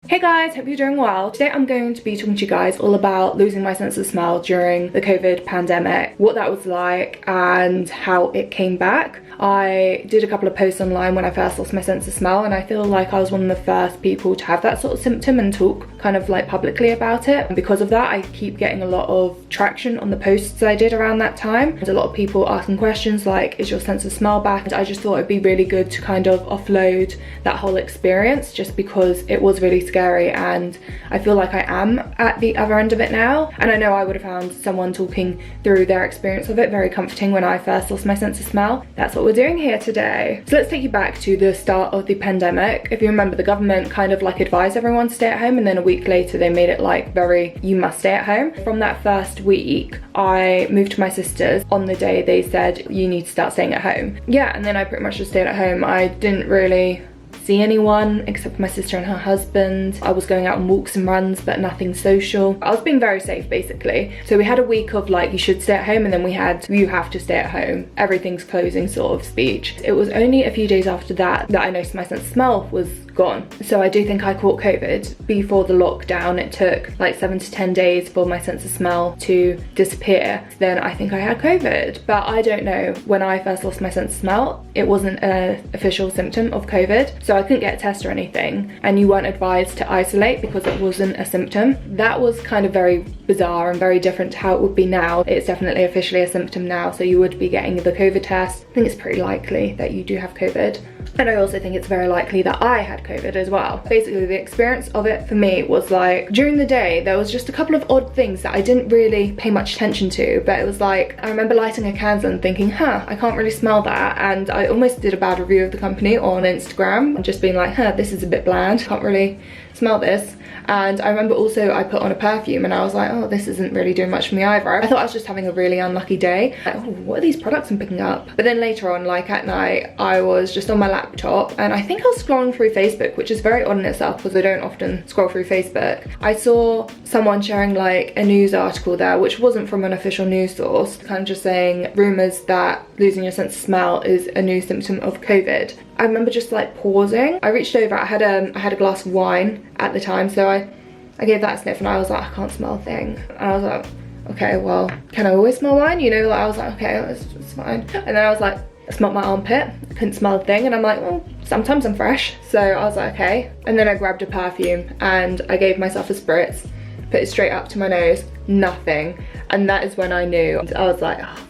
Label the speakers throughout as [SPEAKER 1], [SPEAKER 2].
[SPEAKER 1] Hey guys, hope you're doing well. Today I'm going to be talking to you guys all about losing my sense of smell during the COVID pandemic, what that was like and how it came back. I did a couple of posts online when I first lost my sense of smell, and I feel like I was one of the first people to have that sort of symptom and talk kind of like publicly about it. And because of that, I keep getting a lot of traction on the posts I did around that time. There's a lot of people asking questions like, is your sense of smell back? And I just thought it'd be really good to kind of offload that whole experience, just because it was really scary, and I feel like I am at the other end of it now. And I know I would have found someone talking through their experience of it very comforting when I first lost my sense of smell. That's what we're doing here today. So let's take you back to the start of the pandemic. If you remember, the government kind of like advised everyone to stay at home, and then a week later they made it like very, you must stay at home. From that first week, I moved to my sister's on the day they said you need to start staying at home. Yeah, and then I pretty much just stayed at home. I didn't really see anyone except for my sister and her husband. I was going out on walks and runs, but nothing social. I was being very safe basically. So we had a week of like, you should stay at home, and then we had, you have to stay at home, everything's closing sort of speech. It was only a few days after that that I noticed my sense of smell was gone. So I do think I caught COVID before the lockdown. It took like 7 to 10 days for my sense of smell to disappear. Then I think I had COVID, but I don't know. When I first lost my sense of smell, it wasn't an official symptom of COVID, so I couldn't get a test or anything, and you weren't advised to isolate because it wasn't a symptom. That was kind of very bizarre and very different to how it would be now. It's definitely officially a symptom now, so you would be getting the COVID test. I think it's pretty likely that you do have COVID, and I also think it's very likely that I had COVID as well. Basically, the experience of it for me was like, during the day there was just a couple of odd things that I didn't really pay much attention to, but it was like, I remember lighting a candle and thinking, I can't really smell that, and I almost did a bad review of the company on Instagram and just being like, this is a bit bland, can't really smell this. And I remember also I put on a perfume and I was like, oh, this isn't really doing much for me either. I thought I was just having a really unlucky day. Like, oh, what are these products I'm picking up? But then later on, like at night, I was just on my laptop and I think I was scrolling through Facebook, which is very odd in itself because I don't often scroll through Facebook. I saw someone sharing like a news article there, which wasn't from an official news source, kind of just saying rumours that losing your sense of smell is a new symptom of COVID. I remember just like pausing. I reached over, I had a glass of wine at the time, so I gave that a sniff and I was like, I can't smell a thing. And I was like, okay, well, can I always smell wine? You know, like I was like, okay, it's fine. And then I was like, I smelled my armpit, I couldn't smell a thing, and I'm like, well, sometimes I'm fresh. So I was like, okay. And then I grabbed a perfume and I gave myself a spritz, put it straight up to my nose, nothing. And that is when I knew. I was like, oh,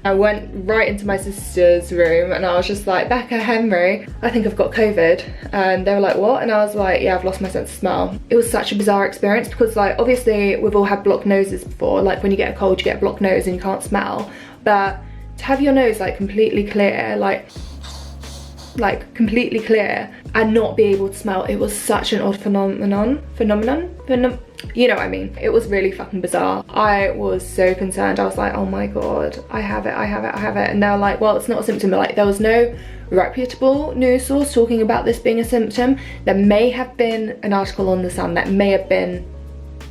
[SPEAKER 1] I went right into my sister's room and I was just like, Becca, Henry, I think I've got COVID. And they were like, what? And I was like, yeah, I've lost my sense of smell. It was such a bizarre experience because like, obviously we've all had blocked noses before. Like when you get a cold, you get a blocked nose and you can't smell. But to have your nose like completely clear, like completely clear, and not be able to smell, it was such an odd phenomenon, you know what I mean? It was really fucking bizarre. I was so concerned. I was like, oh my god, I have it. And they're like, well, it's not a symptom. Like there was no reputable news source talking about this being a symptom. There may have been an article on The Sun, that may have been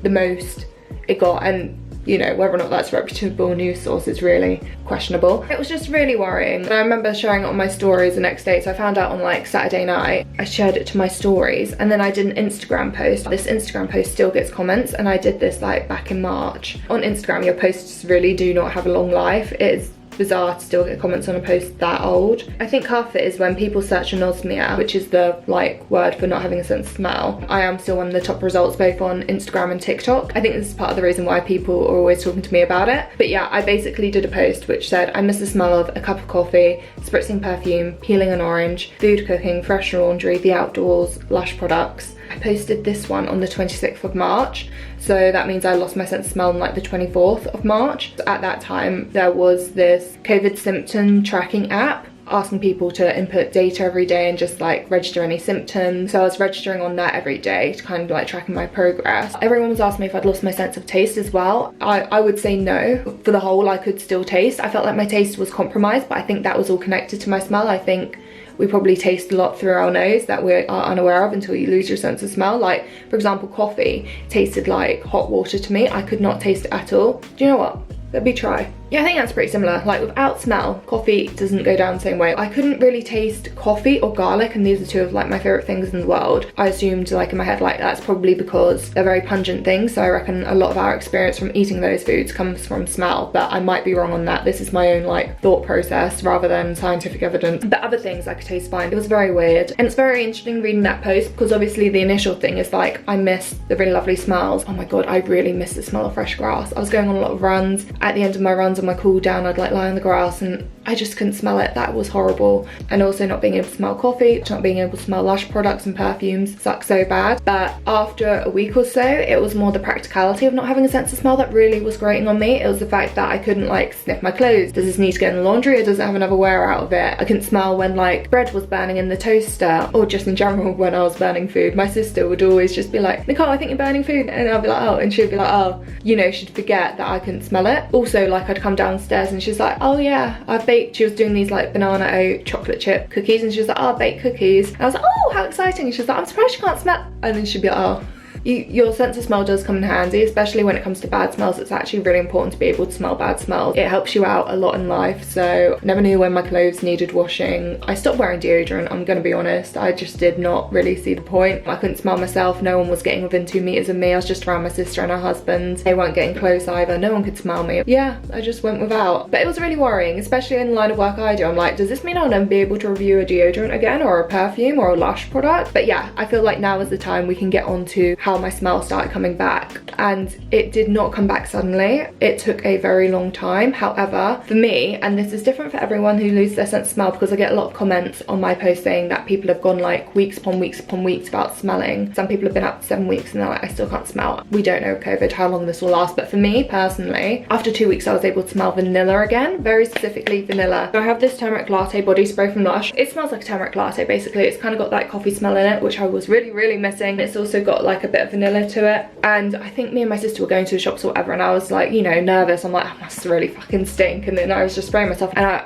[SPEAKER 1] the most it got, and you know, whether or not that's a reputable news source is really questionable. It was just really worrying. And I remember sharing it on my stories the next day. So I found out on like Saturday night, I shared it to my stories, and then I did an Instagram post. This Instagram post still gets comments, and I did this like back in March. On Instagram, your posts really do not have a long life. It is bizarre to still get comments on a post that old. I think half of it is when people search anosmia, which is the like word for not having a sense of smell. I am still one of the top results both on Instagram and TikTok. I think this is part of the reason why people are always talking to me about it. But yeah, I basically did a post which said, I miss the smell of a cup of coffee, spritzing perfume, peeling an orange, food cooking, fresh laundry, the outdoors, Lush products. I posted this one on the 26th of March. So that means I lost my sense of smell on like the 24th of March. At that time, there was this COVID symptom tracking app asking people to input data every day and just like register any symptoms. So I was registering on that every day to kind of like tracking my progress. Everyone was asking me if I'd lost my sense of taste as well. I would say no. For the whole, I could still taste. I felt like my taste was compromised, but I think that was all connected to my smell. I think we probably taste a lot through our nose that we are unaware of until you lose your sense of smell. Like, for example, coffee tasted like hot water to me. I could not taste it at all. Do you know what? Let me try. Yeah, I think that's pretty similar. Like without smell, coffee doesn't go down the same way. I couldn't really taste coffee or garlic, and these are two of like my favorite things in the world. I assumed like in my head like that's probably because they're very pungent things, so I reckon a lot of our experience from eating those foods comes from smell, but I might be wrong on that. This is my own like thought process rather than scientific evidence. But other things I could taste fine. It was very weird, and it's very interesting reading that post because obviously the initial thing is like I miss the really lovely smells. Oh my god, I really miss the smell of fresh grass. I was going on a lot of runs. At the end of my runs on my cool down, I'd like lie on the grass and I just couldn't smell it. That was horrible. And also not being able to smell coffee, not being able to smell Lush products and perfumes sucks so bad. But after a week or so, it was more the practicality of not having a sense of smell that really was grating on me. It was the fact that I couldn't like sniff my clothes. Does this need to get in the laundry or does it have another wear out of it? I couldn't smell when like bread was burning in the toaster, or just in general when I was burning food. My sister would always just be like, Nicole, I think you're burning food. And I'd be like, oh, and she'd be like, oh, you know, she'd forget that I couldn't smell it. Also, like I'd come downstairs and she's like, oh yeah, I baked, she was doing these like banana oat chocolate chip cookies, and she was like, oh, I baked cookies. And I was like, oh, how exciting. And she was like, I'm surprised you can't smell. And then she'd be like, oh. Your sense of smell does come in handy, especially when it comes to bad smells. It's actually really important to be able to smell bad smells. It helps you out a lot in life. So never knew when my clothes needed washing. I stopped wearing deodorant, I'm gonna be honest. I just did not really see the point. I couldn't smell myself. No one was getting within 2 meters of me. I was just around my sister and her husband. They weren't getting close either. No one could smell me. Yeah, I just went without. But it was really worrying, especially in the line of work I do. I'm like, does this mean I'll never be able to review a deodorant again, or a perfume, or a Lush product? But yeah, I feel like now is the time we can get on to how my smell started coming back. And it did not come back suddenly. It took a very long time. However, for me, and this is different for everyone who loses their sense of smell, because I get a lot of comments on my post saying that people have gone like weeks upon weeks upon weeks without smelling. Some people have been up to 7 weeks and they're like, I still can't smell. We don't know COVID how long this will last, but for me personally, after 2 weeks I was able to smell vanilla again, very specifically vanilla. So I have this turmeric latte body spray from Lush. It smells like a turmeric latte basically. It's kind of got that coffee smell in it, which I was really missing. It's also got like a bit of vanilla to it. And I think me and my sister were going to the shops or whatever, and I was like, you know, nervous. I'm like, I must really fucking stink. And then I was just spraying myself and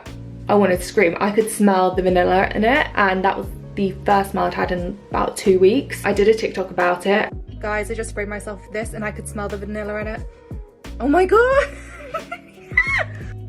[SPEAKER 1] I wanted to scream. I could smell the vanilla in it, and that was the first smell I'd had in about 2 weeks. I did a TikTok about it. Guys, I just sprayed myself with this and I could smell the vanilla in it. Oh my god.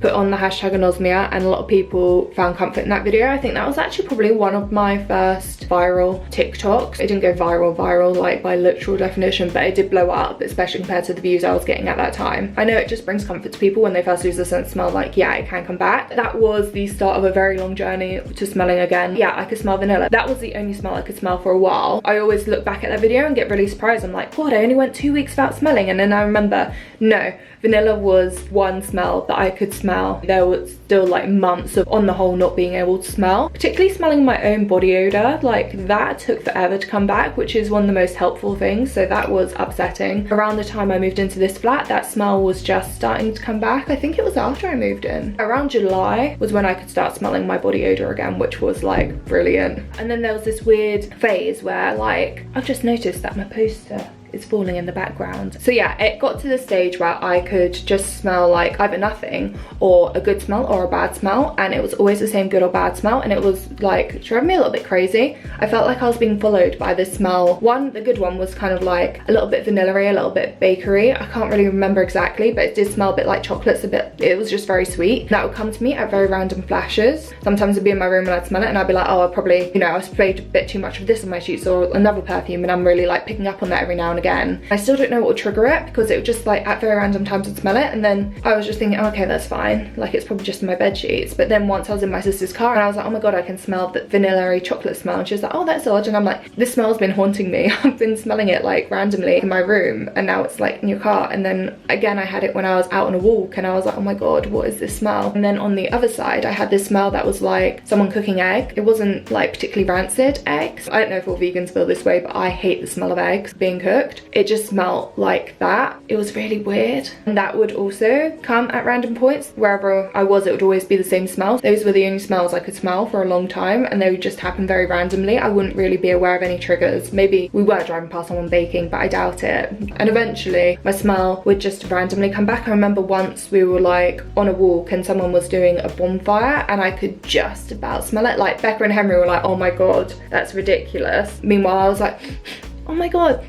[SPEAKER 1] Put on the hashtag anosmia, and a lot of people found comfort in that video. I think that was actually probably one of my first viral TikToks. It didn't go viral like by literal definition, but it did blow up, especially compared to the views I was getting at that time. I know it just brings comfort to people when they first lose their sense of smell, like yeah, it can come back. That was the start of a very long journey to smelling again. Yeah, I could smell vanilla. That was the only smell I could smell for a while. I always look back at that video and get really surprised. I'm like, what, I only went 2 weeks without smelling? And then I remember, no, vanilla was one smell that I could smell. There was still like months of on the whole not being able to smell, particularly smelling my own body odor. Like that took forever to come back, which is one of the most helpful things, so that was upsetting. Around the time I moved into this flat, that smell was just starting to come back. I think it was after I moved in. Around July was when I could start smelling my body odor again, which was like brilliant. And then there was this weird phase where like I've just noticed that my poster is falling in the background. So yeah, it got to the stage where I could just smell like either nothing or a good smell or a bad smell, and it was always the same good or bad smell, and it was like drove me a little bit crazy. I felt like I was being followed by this smell. The good one was kind of like a little bit vanilla-y, a little bit bakery. I can't really remember exactly, but it did smell a bit like chocolates, it was just very sweet. That would come to me at very random flashes. Sometimes I'd be in my room and I'd smell it and I'd be like, oh, I probably, you know, I sprayed a bit too much of this on my sheets or another perfume, and I'm really like picking up on that every now and again. I still don't know what would trigger it, because it would just like at very random times I'd smell it, and then I was just thinking, oh, okay, that's fine, like it's probably just in my bed sheets. But then once I was in my sister's car and I was like, oh my god, I can smell the vanilla-y chocolate smell, and she was like, oh, that's odd. And I'm like, this smell's been haunting me. I've been smelling it like randomly in my room, and now it's like in your car. And then again I had it when I was out on a walk, and I was like, oh my god, what is this smell? And then on the other side I had this smell that was like someone cooking egg. It wasn't like particularly rancid eggs. I don't know if all vegans feel this way, but I hate the smell of eggs being cooked. It just smelled like that. It was really weird. And that would also come at random points. Wherever I was, it would always be the same smell. Those were the only smells I could smell for a long time, and they would just happen very randomly. I wouldn't really be aware of any triggers. Maybe we were driving past someone baking, but I doubt it. And eventually my smell would just randomly come back. I remember once we were like on a walk and someone was doing a bonfire, and I could just about smell it. Like Becca and Henry were like, oh my god, that's ridiculous. Meanwhile I was like, oh my god,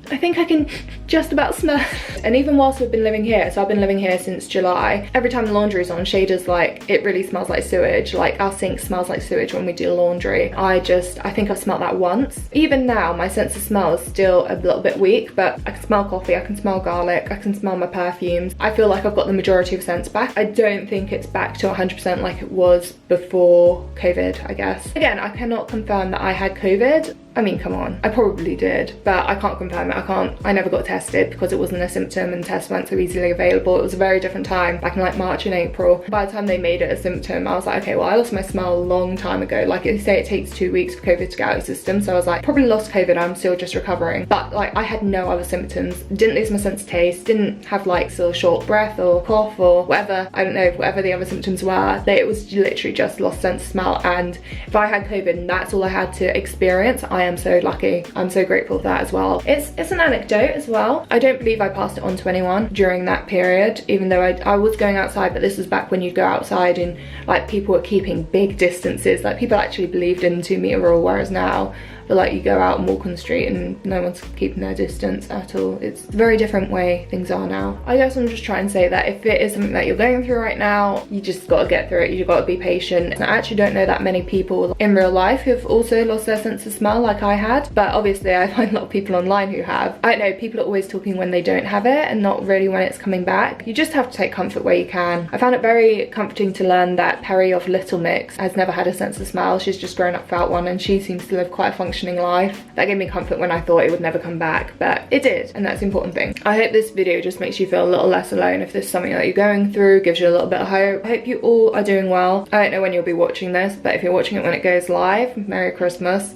[SPEAKER 1] I think I can just about smell. And even whilst we've been living here, so I've been living here since July, every time the laundry's on, Shada's like, it really smells like sewage. Like our sink smells like sewage when we do laundry. I think I've smelled that once. Even now, my sense of smell is still a little bit weak, but I can smell coffee, I can smell garlic, I can smell my perfumes. I feel like I've got the majority of scents back. I don't think it's back to 100% like it was before COVID, I guess. Again, I cannot confirm that I had COVID. I mean, come on, I probably did, but I can't confirm it. I never got tested because it wasn't a symptom and tests weren't so easily available. It was a very different time, back in like March and April. By the time they made it a symptom, I was like, okay, well, I lost my smell a long time ago. Like they say it takes 2 weeks for COVID to get out of your system. So I was like, probably lost COVID, I'm still just recovering. But like I had no other symptoms, didn't lose my sense of taste, didn't have like still short breath or cough or whatever, I don't know, whatever the other symptoms were. It was literally just lost sense of smell. And if I had COVID and that's all I had to experience, I am so lucky. I'm so grateful for that as well. It's an anecdote as well. I don't believe I passed it on to anyone during that period, even though I was going outside, but this was back when you'd go outside and like people were keeping big distances. Like people actually believed in 2 meter rule, whereas now but like you go out and walk on the street and no one's keeping their distance at all. It's a very different way things are now. I guess I'm just trying to say that if it is something that you're going through right now, you just got to get through it. You got to be patient. And I actually don't know that many people in real life who've also lost their sense of smell like I had, but obviously I find a lot of people online who have. I don't know, people are always talking when they don't have it and not really when it's coming back. You just have to take comfort where you can. I found it very comforting to learn that Perry of Little Mix has never had a sense of smell. She's just grown up without one and she seems to live quite a functioning life. That gave me comfort when I thought it would never come back, but it did, and that's the important thing. I hope this video just makes you feel a little less alone if this is something that you're going through, gives you a little bit of hope. I hope you all are doing well. I don't know when you'll be watching this, but if you're watching it when it goes live, Merry Christmas.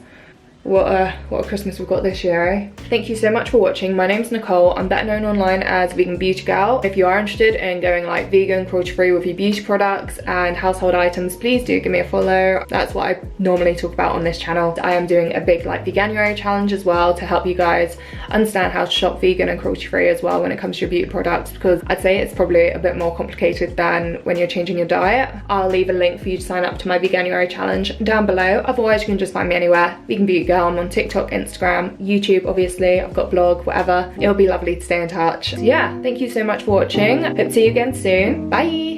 [SPEAKER 1] What a Christmas we've got this year, eh? Thank you so much for watching. My name's Nicole. I'm better known online as Vegan Beauty Girl. If you are interested in going like vegan, cruelty-free with your beauty products and household items, please do give me a follow. That's what I normally talk about on this channel. I am doing a big like Veganuary challenge as well to help you guys understand how to shop vegan and cruelty-free as well when it comes to your beauty products, because I'd say it's probably a bit more complicated than when you're changing your diet. I'll leave a link for you to sign up to my Veganuary challenge down below. Otherwise, you can just find me anywhere. Vegan Beauty Girl. I'm on TikTok, Instagram, YouTube, obviously. I've got a blog, whatever. It'll be lovely to stay in touch. So yeah, thank you so much for watching. Hope to see you again soon. Bye.